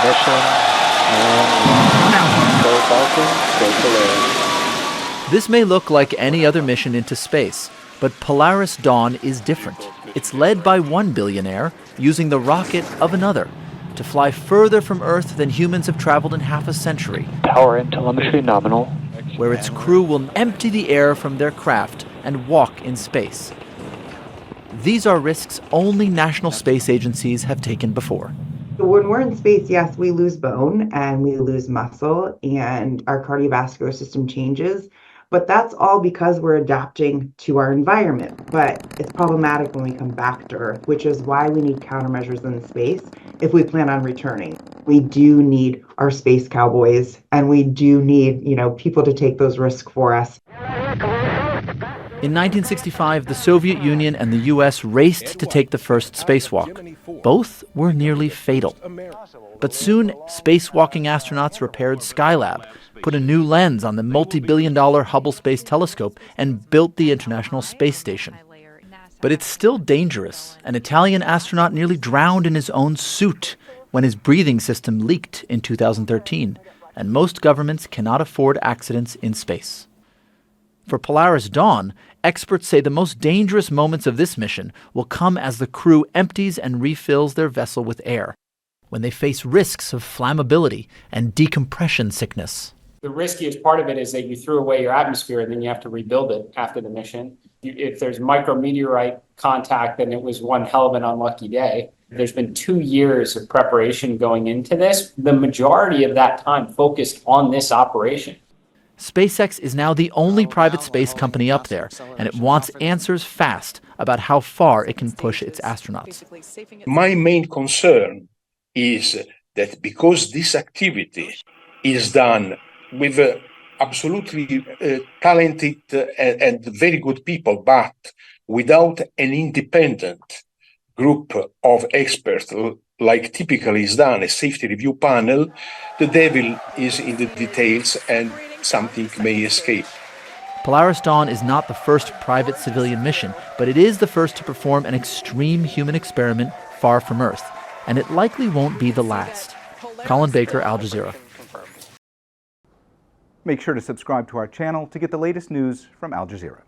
mission and go Falcon, go Polaris. This may look like any other mission into space, but Polaris Dawn is different. It's led by one billionaire using the rocket of another to fly further from Earth than humans have traveled in half a century. Power and telemetry nominal. Where its crew will empty the air from their craft and walk in space. These are risks only national space agencies have taken before. When we're in space, yes, we lose bone and we lose muscle and our cardiovascular system changes. But that's all because we're adapting to our environment. But it's problematic when we come back to Earth, which is why we need countermeasures in space if we plan on returning. We do need our space cowboys, and we do need, people to take those risks for us. In 1965, the Soviet Union and the U.S. raced to take the first spacewalk. Both were nearly fatal. But soon, spacewalking astronauts repaired Skylab, put a new lens on the multi-billion-dollar Hubble Space Telescope, and built the International Space Station. But it's still dangerous. An Italian astronaut nearly drowned in his own suit when his breathing system leaked in 2013, and most governments cannot afford accidents in space. For Polaris Dawn, experts say the most dangerous moments of this mission will come as the crew empties and refills their vessel with air, when they face risks of flammability and decompression sickness. The riskiest part of it is that you threw away your atmosphere and then you have to rebuild it after the mission. If there's micrometeorite contact, then it was one hell of an unlucky day. There's been 2 years of preparation going into this. The majority of that time focused on this operation. SpaceX is now the only private space company up there, and it wants answers fast about how far it can push its astronauts. My main concern is that because this activity is done with absolutely talented and very good people, but without an independent group of experts, like typically is done, a safety review panel, the devil is in the details and something may escape. Polaris Dawn is not the first private civilian mission, but it is the first to perform an extreme human experiment far from Earth, and it likely won't be the last. Colin Baker, Al Jazeera. Make sure to subscribe to our channel to get the latest news from Al Jazeera.